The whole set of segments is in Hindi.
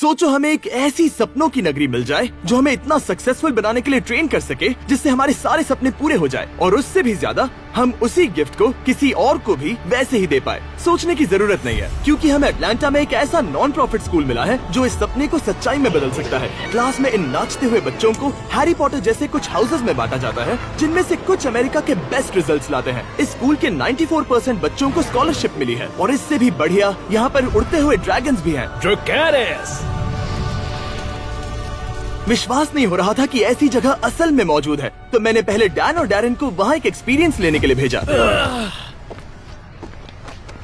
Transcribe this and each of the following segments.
सोचो हमें एक ऐसी सपनों की नगरी मिल जाए जो हमें इतना सक्सेसफुल बनाने के लिए ट्रेन कर सके जिससे हमारे सारे सपने पूरे हो जाए, और उससे भी ज्यादा हम उसी गिफ्ट को किसी और को भी वैसे ही दे पाए। सोचने की जरूरत नहीं है, क्योंकि हमें अटलांटा में एक ऐसा नॉन प्रॉफिट स्कूल मिला है जो इस सपने को सच्चाई में बदल सकता है। क्लास में इन नाचते हुए बच्चों को हैरी पॉटर जैसे कुछ हाउसेज में बांटा जाता है, जिनमें से कुछ अमेरिका के बेस्ट रिजल्ट्स लाते हैं। इस स्कूल के 94% बच्चों को स्कॉलरशिप मिली है, और इससे भी बढ़िया यहाँ पर उड़ते हुए ड्रैगन्स भी हैं। विश्वास नहीं हो रहा था कि ऐसी जगह असल में मौजूद है, तो मैंने पहले डैन और डैरन को वहाँ एक एक्सपीरियंस लेने के लिए भेजा।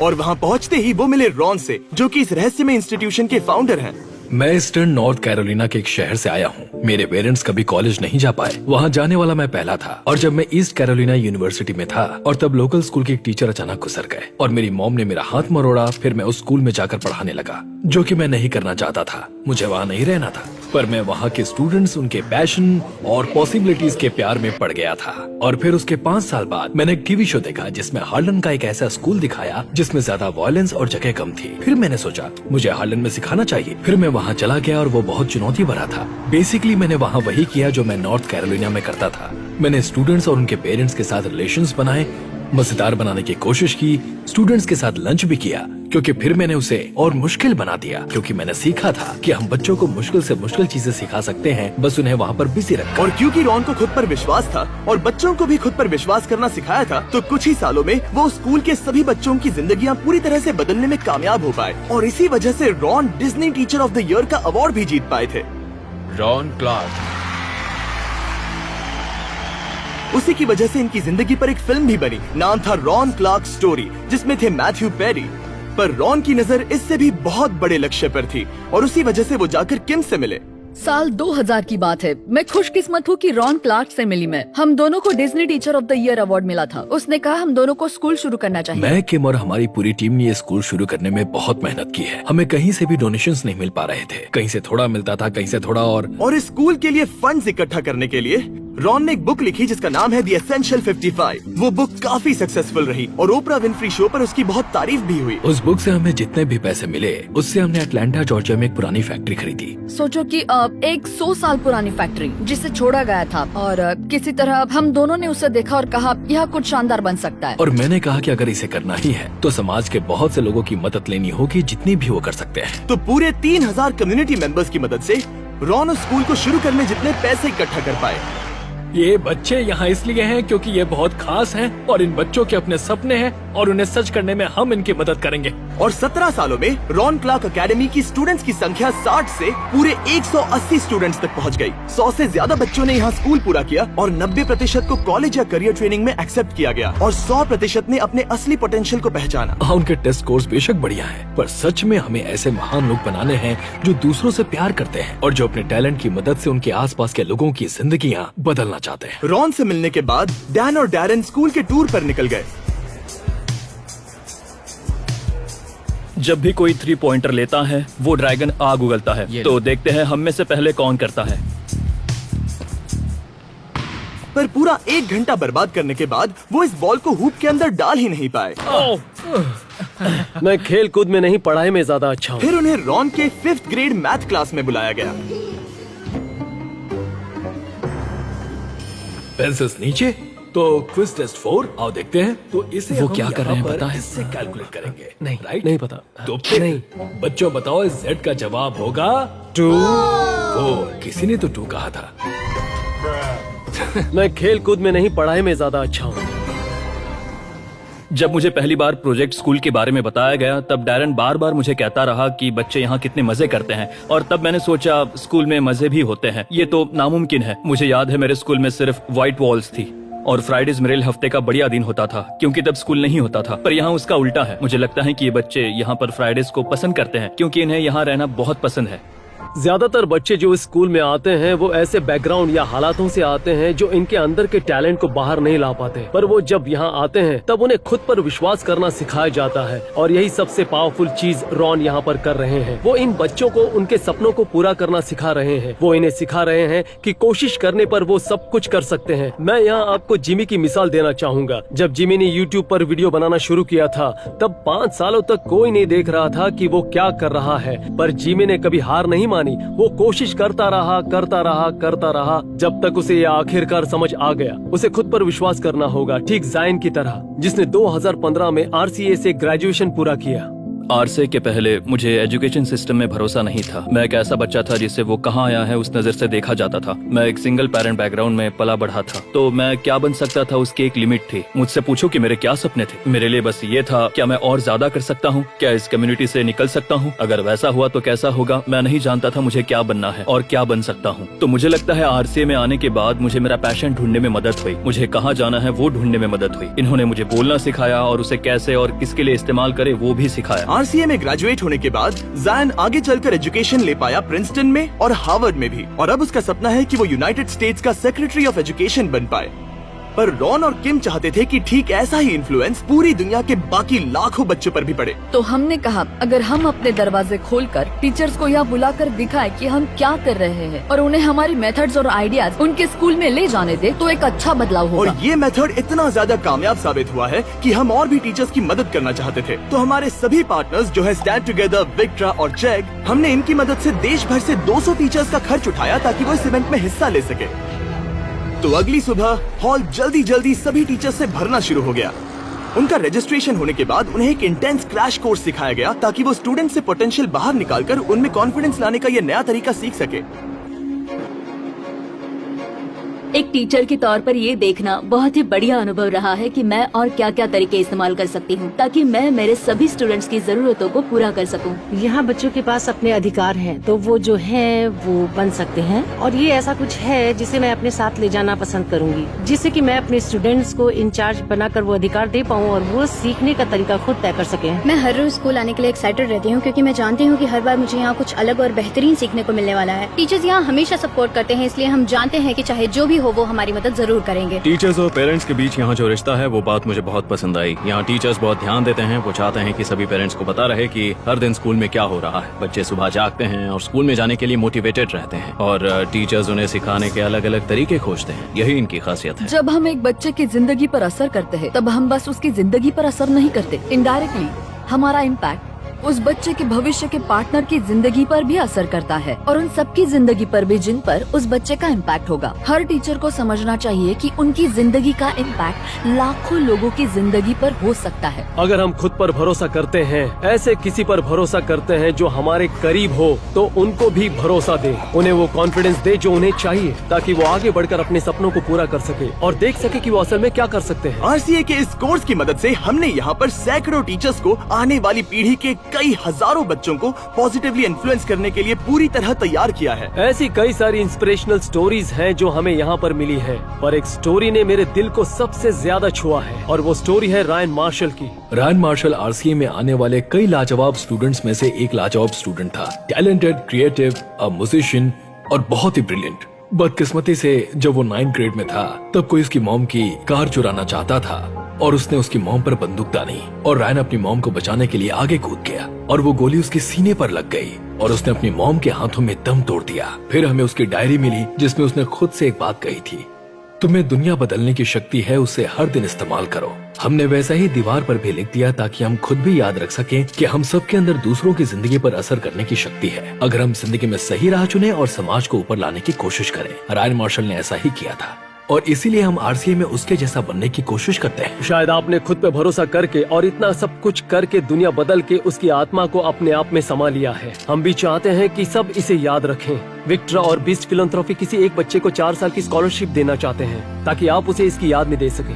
और वहाँ पहुँचते ही वो मिले रॉन से, जो कि इस रहस्यमय इंस्टीट्यूशन के फाउंडर हैं। मैं ईस्टर्न नॉर्थ कैरोलिना के एक शहर से आया हूँ। मेरे पेरेंट्स कभी कॉलेज नहीं जा पाए, वहाँ जाने वाला मैं पहला था। और जब मैं ईस्ट कैरोलिना यूनिवर्सिटी में था, और तब लोकल स्कूल के एक टीचर अचानक गुजर गए, और मेरी मॉम ने मेरा हाथ मरोड़ा। फिर मैं उस स्कूल में जाकर पढ़ाने लगा, जो कि मैं नहीं करना चाहता था। मुझे वहाँ नहीं रहना था, पर मैं वहाँ के स्टूडेंट्स, उनके पैशन और पॉसिबिलिटीज के प्यार में पड़ गया था। और फिर उसके 5 साल बाद मैंने एक टीवी शो देखा जिसमें हार्लन का एक ऐसा स्कूल दिखाया जिसमें ज्यादा वायलेंस और जगह कम थी। फिर मैंने सोचा मुझे हार्लन में सिखाना चाहिए। फिर मैं वहाँ चला गया, और वो बहुत चुनौती भरा था। बेसिकली मैंने वहाँ वही किया जो मैं नॉर्थ कैरोलिना में करता था। मैंने स्टूडेंट्स और उनके पेरेंट्स के साथ रिलेशंस बनाए, मजेदार बनाने की कोशिश की, स्टूडेंट्स के साथ लंच भी किया, क्योंकि फिर मैंने उसे और मुश्किल बना दिया, क्योंकि मैंने सीखा था कि हम बच्चों को मुश्किल से मुश्किल चीजें सिखा सकते हैं, बस उन्हें वहाँ पर बिजी रखकर। और क्योंकि रॉन को खुद पर विश्वास था और बच्चों को भी खुद पर विश्वास करना सिखाया था, तो कुछ ही सालों में वो स्कूल के सभी बच्चों की जिंदगियाँ पूरी तरह से बदलने में कामयाब हो पाए। और इसी वजह से Ron Disney teacher of the year का अवार्ड भी जीत पाए थे। Ron Clark. उसी की वजह से इनकी जिंदगी पर एक फिल्म भी बनी, नाम था रॉन क्लार्क स्टोरी, जिसमें थे मैथ्यू पेरी। पर रॉन की नजर इससे भी बहुत बड़े लक्ष्य पर थी, और उसी वजह से वो जाकर किम से मिले। साल 2000 की बात है। मैं खुशकिस्मत हूँ कि रॉन क्लार्क से मिली मैं। हम दोनों को Disney teacher of the year award मिला था। उसने कहा हम दोनों को स्कूल शुरू करना चाहिए। मैं, किम और हमारी पूरी टीम ने ये स्कूल शुरू करने में बहुत मेहनत की है। हमें कहीं से भी डोनेशंस नहीं मिल पा रहे थे, कहीं से थोड़ा मिलता था, कहीं से थोड़ा। और इस स्कूल के लिए फंड्स इकट्ठा करने के लिए रॉन ने एक बुक लिखी जिसका नाम है द एसेंशियल 55। वो बुक काफी सक्सेसफुल रही, और ओपरा विनफ्री शो पर उसकी बहुत तारीफ भी हुई। उस बुक से हमें जितने भी पैसे मिले, उससे हमने अटलांटा जॉर्जिया में एक पुरानी फैक्ट्री खरीदी। सोचो कि एक 100 साल पुरानी फैक्ट्री जिसे छोड़ा गया था, और किसी तरह हम दोनों ने उसे देखा और कहा यह कुछ शानदार बन सकता है। और मैंने कहा कि अगर इसे करना ही है तो समाज के बहुत से लोगों की मदद लेनी होगी, जितनी भी वो कर सकते हैं। तो पूरे 3000 कम्युनिटी मेंबर्स की मदद से रॉन उस स्कूल को शुरू करने जितने पैसे इकट्ठा कर पाए। ये बच्चे यहाँ इसलिए हैं क्योंकि ये बहुत खास हैं, और इन बच्चों के अपने सपने हैं, और उन्हें सच करने में हम इनकी मदद करेंगे। और 17 सालों में रॉन क्लार्क एकेडमी की स्टूडेंट्स की संख्या 60 से पूरे 180 स्टूडेंट्स तक पहुँच गई। 100 से ज्यादा बच्चों ने यहाँ स्कूल पूरा किया, और 90% को कॉलेज या करियर ट्रेनिंग में एक्सेप्ट किया गया, और 100% ने अपने असली पोटेंशियल को पहचाना। उनके टेस्ट कोर्स बेशक बढ़िया है, पर सच में हमें ऐसे महान लोग बनाने हैं जो दूसरों से प्यार करते हैं, और जो अपने टैलेंट की मदद से उनके आसपास के लोगों की जिंदगियाँ बदलना चाहते हैं। रॉन से मिलने के बाद डैन और डैरन स्कूल के टूर पर निकल गए। जब भी कोई 3 पॉइंटर लेता है वो ड्रैगन आग उगलता है। तो देखते हैं हम में से पहले कौन करता है। पर पूरा 1 घंटा बर्बाद करने के बाद वो इस बॉल को हूप के अंदर डाल ही नहीं पाए। मैं खेल कूद में नहीं, पढ़ाई में ज्यादा अच्छा हूँ। फिर उन्हें रॉन के 5th ग्रेड मैथ क्लास में बुलाया गया। पेंसिल्स नीचे, तो क्विज टेस्ट 4 आओ देखते हैं। तो इसे वो हम क्या कर रहे हैं यहाँ पर पता है? इससे कैलकुलेट करेंगे। नहीं, राइट? नहीं पता। तो फिर नहीं। बच्चों बताओ, इस Z का जवाब होगा 2। किसी ने तो 2 कहा था। मैं खेल कूद में नहीं, पढ़ाई में ज्यादा अच्छा हूँ। जब मुझे पहली बार प्रोजेक्ट स्कूल के बारे में बताया गया, तब डैरन बार बार मुझे कहता रहा कि बच्चे यहाँ कितने मजे करते हैं, और तब मैंने सोचा स्कूल में मजे भी होते हैं, ये तो नामुमकिन है। मुझे याद है मेरे स्कूल में सिर्फ व्हाइट वॉल्स थी, और फ्राइडेज मेरे हफ्ते का बढ़िया दिन होता था, क्योंकि तब स्कूल नहीं होता था। पर यहाँ उसका उल्टा है। मुझे लगता है कि ये बच्चे यहाँ पर फ्राइडेज को पसंद करते हैं, क्योंकि इन्हें यहाँ रहना बहुत पसंद है। ज्यादातर बच्चे जो इस स्कूल में आते हैं वो ऐसे बैकग्राउंड या हालातों से आते हैं जो इनके अंदर के टैलेंट को बाहर नहीं ला पाते, पर वो जब यहाँ आते हैं तब उन्हें खुद पर विश्वास करना सिखाया जाता है। और यही सबसे पावरफुल चीज रॉन यहाँ पर कर रहे हैं। वो इन बच्चों को उनके सपनों को पूरा करना सिखा रहे हैं। वो इन्हें सिखा रहे हैं कि कोशिश करने पर वो सब कुछ कर सकते हैं। मैं यहाँ आपको जिमी की मिसाल देना चाहूंगा। जब जिमी ने YouTube पर वीडियो बनाना शुरू किया था, तब 5 सालों तक कोई नहीं देख रहा था कि वो क्या कर रहा है, पर जिमी ने कभी हार नहीं नहीं मानी। वो कोशिश करता रहा जब तक उसे ये आखिरकार समझ आ गया। उसे खुद पर विश्वास करना होगा, ठीक जायन की तरह, जिसने 2015 में RCA से ग्रेजुएशन पूरा किया। आरसे के पहले मुझे एजुकेशन सिस्टम में भरोसा नहीं था। मैं एक ऐसा बच्चा था जिसे वो कहाँ आया है उस नजर से देखा जाता था। मैं एक सिंगल पेरेंट बैकग्राउंड में पला बढ़ा था, तो मैं क्या बन सकता था उसकी एक लिमिट थी। मुझसे पूछो कि मेरे क्या सपने थे, मेरे लिए बस ये था, क्या मैं और ज्यादा कर सकता हूँ, क्या इस कम्युनिटी से निकल सकता हूँ, अगर वैसा हुआ तो कैसा होगा। मैं नहीं जानता था मुझे क्या बनना है और क्या बन सकता हूँ। तो मुझे लगता है RCA में आने के बाद मुझे मेरा पैशन ढूंढने में मदद हुई, मुझे कहाँ जाना है वो ढूंढने में मदद हुई। इन्होंने मुझे बोलना सिखाया और उसे कैसे और किसके लिए इस्तेमाल करे वो भी सिखाया। RCA में ग्रेजुएट होने के बाद जायन आगे चलकर एजुकेशन ले पाया प्रिंसटन में और हार्वर्ड में भी, और अब उसका सपना है कि वो यूनाइटेड स्टेट्स का सेक्रेटरी ऑफ एजुकेशन बन पाए। पर रॉन और किम चाहते थे कि ठीक ऐसा ही इन्फ्लुएंस पूरी दुनिया के बाकी लाखों बच्चों पर भी पड़े। तो हमने कहा अगर हम अपने दरवाजे खोलकर टीचर्स को यह बुलाकर दिखाएं कि हम क्या कर रहे हैं और उन्हें हमारी मेथड्स और आइडियाज उनके स्कूल में ले जाने दे, तो एक अच्छा बदलाव होगा। और ये मेथड इतना ज्यादा कामयाब साबित हुआ है कि हम और भी टीचर्स की मदद करना चाहते थे। तो हमारे सभी पार्टनर्स जो है स्टैंड टुगेदर, विक्ट्रा और चेग, हमने इनकी मदद से देश भर से 200 टीचर्स का खर्च उठाया ताकि वो इस इवेंट में हिस्सा ले सके। तो अगली सुबह हॉल जल्दी सभी टीचर्स से भरना शुरू हो गया। उनका रजिस्ट्रेशन होने के बाद उन्हें एक इंटेंस क्रैश कोर्स सिखाया गया ताकि वो स्टूडेंट से पोटेंशियल बाहर निकालकर उनमें कॉन्फिडेंस लाने का ये नया तरीका सीख सके। एक टीचर के तौर पर ये देखना बहुत ही बढ़िया अनुभव रहा है कि मैं और क्या क्या तरीके इस्तेमाल कर सकती हूँ ताकि मैं मेरे सभी स्टूडेंट्स की जरूरतों को पूरा कर सकूँ। यहाँ बच्चों के पास अपने अधिकार हैं, तो वो जो है वो बन सकते हैं, और ये ऐसा कुछ है जिसे मैं अपने साथ ले जाना पसंद करूँगी, जिससे कि मैं अपने स्टूडेंट्स को इंचार्ज बनाकर वो अधिकार दे पाऊँ और वो सीखने का तरीका खुद तय कर सके। मैं हर रोज स्कूल आने के लिए एक्साइटेड रहती हूँ क्योंकि मैं जानती हूँ कि हर बार मुझे यहाँ कुछ अलग और बेहतरीन सीखने को मिलने वाला है। टीचर्स यहाँ हमेशा सपोर्ट करते हैं, इसलिए हम जानते हैं कि चाहे जो भी हो वो हमारी मदद जरूर करेंगे। टीचर्स और पेरेंट्स के बीच यहाँ जो रिश्ता है वो बात मुझे बहुत पसंद आई। यहाँ टीचर्स बहुत ध्यान देते हैं, वो चाहते हैं कि सभी पेरेंट्स को पता रहे कि हर दिन स्कूल में क्या हो रहा है। बच्चे सुबह जागते हैं और स्कूल में जाने के लिए मोटिवेटेड रहते हैं, और टीचर्स उन्हें सिखाने के अलग अलग तरीके खोजते हैं। यही इनकी खासियत है। जब हम एक बच्चे की जिंदगी पर असर करते हैं तब हम बस उसकी जिंदगी पर असर नहीं करते, इनडायरेक्टली हमारा इम्पैक्ट उस बच्चे के भविष्य के पार्टनर की जिंदगी पर भी असर करता है और उन सबकी जिंदगी पर भी जिन पर उस बच्चे का इम्पैक्ट होगा। हर टीचर को समझना चाहिए कि उनकी जिंदगी का इम्पैक्ट लाखों लोगों की जिंदगी पर हो सकता है। अगर हम खुद पर भरोसा करते हैं, ऐसे किसी पर भरोसा करते हैं जो हमारे करीब हो, तो उनको भी भरोसा दे, उन्हें वो कॉन्फिडेंस दे जो उन्हें चाहिए, ताकि वो आगे बढ़कर अपने सपनों को पूरा कर सके और देख सके कि वो असल में क्या कर सकते हैं। RCA के इस कोर्स की मदद से हमने यहाँ पर सैकड़ों टीचर्स को आने वाली पीढ़ी के कई हजारों बच्चों को पॉजिटिवली इन्फ्लुएंस करने के लिए पूरी तरह तैयार किया है। ऐसी कई सारी इंस्पिरेशनल स्टोरीज हैं जो हमें यहाँ पर मिली है, पर एक स्टोरी ने मेरे दिल को सबसे ज्यादा छुआ है, और वो स्टोरी है रायन मार्शल की। रायन मार्शल RCA में आने वाले कई लाजवाब स्टूडेंट्स में से एक लाजवाब स्टूडेंट था। टैलेंटेड, क्रिएटिव, अ म्यूजिशियन और बहुत ही ब्रिलियंट। बदकिस्मती से जब वो 9th ग्रेड में था तब कोई उसकी मॉम की कार चुराना चाहता था और उसने उसकी मॉम पर बंदूक तानी और रायन अपनी मॉम को बचाने के लिए आगे कूद गया और वो गोली उसके सीने पर लग गई और उसने अपनी मॉम के हाथों में दम तोड़ दिया। फिर हमें उसकी डायरी मिली जिसमें उसने खुद से एक बात कही थी, तुम्हें दुनिया बदलने की शक्ति है, उसे हर दिन इस्तेमाल करो। हमने वैसा ही दीवार पर भी लिख दिया ताकि हम खुद भी याद रख सकें कि हम सबके अंदर दूसरों की जिंदगी पर असर करने की शक्ति है, अगर हम जिंदगी में सही राह चुने और समाज को ऊपर लाने की कोशिश करें। रायन मार्शल ने ऐसा ही किया था और इसीलिए हम RCA में उसके जैसा बनने की कोशिश करते हैं। शायद आपने खुद पे भरोसा करके और इतना सब कुछ करके दुनिया बदल के उसकी आत्मा को अपने आप में समा लिया है। हम भी चाहते हैं कि सब इसे याद रखें। विक्ट्रा और बीस्ट फिलैंथ्रोपी किसी एक बच्चे को 4 साल की स्कॉलरशिप देना चाहते हैं ताकि आप उसे इसकी याद में दे सकें।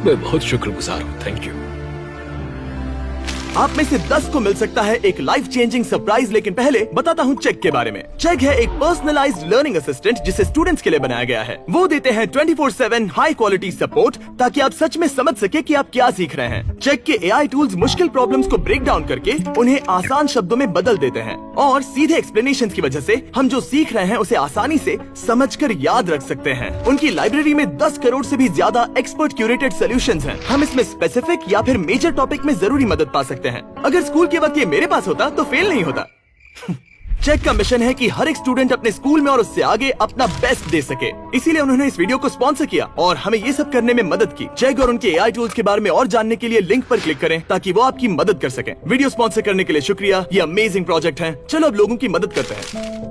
मैं बहुत शुक्रगुजार हूँ, थैंक यू। आप में से 10 को मिल सकता है एक लाइफ चेंजिंग सरप्राइज, लेकिन पहले बताता हूँ चेक के बारे में। चेक है एक पर्सनलाइज्ड लर्निंग असिस्टेंट जिसे स्टूडेंट्स के लिए बनाया गया है। वो देते हैं 24/7 हाई क्वालिटी सपोर्ट ताकि आप सच में समझ सके कि आप क्या सीख रहे हैं। चेक के AI टूल्स मुश्किल प्रॉब्लम्स को ब्रेक डाउन करके उन्हें आसान शब्दों में बदल देते हैं और सीधे एक्सप्लेनेशन की वजह से हम जो सीख रहे हैं उसे आसानी से समझकर याद रख सकते हैं। उनकी लाइब्रेरी में 10 करोड़ से भी ज्यादा एक्सपर्ट क्यूरेटेड सॉल्यूशंस हैं। हम इसमें स्पेसिफिक या फिर मेजर टॉपिक में जरूरी मदद पा सकते हैं। अगर स्कूल के वक्त ये मेरे पास होता तो फेल नहीं होता। चेक का मिशन है कि हर एक स्टूडेंट अपने स्कूल में और उससे आगे अपना बेस्ट दे सके, इसीलिए उन्होंने इस वीडियो को स्पॉन्सर किया और हमें ये सब करने में मदद की। चेक और उनके AI टूल्स के बारे में और जानने के लिए लिंक पर क्लिक करें ताकि वो आपकी मदद कर सकें। वीडियो स्पॉन्सर करने के लिए शुक्रिया, ये अमेजिंग प्रोजेक्ट है। चलो अब लोगों की मदद करते हैं।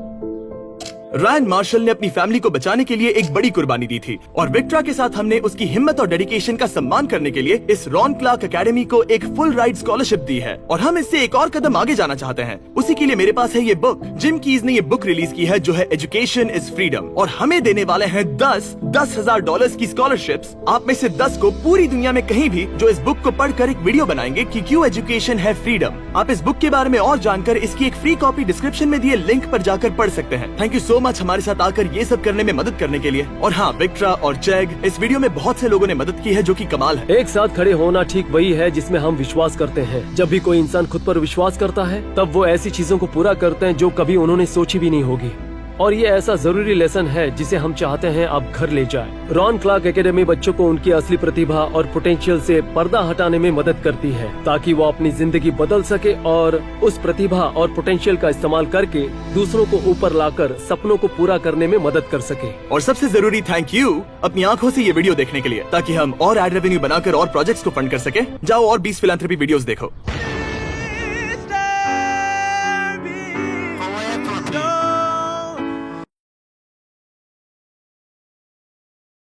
रायन मार्शल ने अपनी फैमिली को बचाने के लिए एक बड़ी कुर्बानी दी थी और विक्ट्रा के साथ हमने उसकी हिम्मत और डेडिकेशन का सम्मान करने के लिए इस रॉन क्लार्क एकेडमी को एक फुल राइड स्कॉलरशिप दी है और हम इससे एक और कदम आगे जाना चाहते हैं। उसी के लिए मेरे पास है ये बुक। जिम कीज ने ये बुक रिलीज की है जो है एजुकेशन इज फ्रीडम और हमें देने वाले हैं 10,000 डॉलर्स की स्कॉलरशिप्स। आप में से 10 को पूरी दुनिया में कहीं भी जो इस बुक को पढ़कर एक वीडियो बनाएंगे कि क्यों एजुकेशन है फ्रीडम। आप इस बुक के बारे में और जानकर इसकी एक फ्री कॉपी डिस्क्रिप्शन में दिए लिंक पर जाकर पढ़ सकते हैं। थैंक यू सो मच हमारे साथ आकर ये सब करने में मदद करने के लिए। और हाँ, विक्ट्रा और जैग, इस वीडियो में बहुत से लोगों ने मदद की है जो कि कमाल है। एक साथ खड़े होना ठीक वही है जिसमें हम विश्वास करते हैं। जब भी कोई इंसान खुद पर विश्वास करता है तब वो ऐसी चीजों को पूरा करते हैं जो कभी उन्होंने सोची भी नहीं होगी। और ये ऐसा जरूरी लेसन है जिसे हम चाहते हैं अब घर ले जाए। रॉन क्लार्क एकेडमी बच्चों को उनकी असली प्रतिभा और पोटेंशियल से पर्दा हटाने में मदद करती है ताकि वो अपनी जिंदगी बदल सके और उस प्रतिभा और पोटेंशियल का इस्तेमाल करके दूसरों को ऊपर लाकर सपनों को पूरा करने में मदद कर सके। और सबसे जरूरी थैंक यू अपनी आंखों से ये वीडियो देखने के लिए ताकि हम और एड रेवेन्यू बनाकर और प्रोजेक्ट्स को फंड कर सके। जाओ और 20 फिलैंथ्रोपी वीडियोस देखो।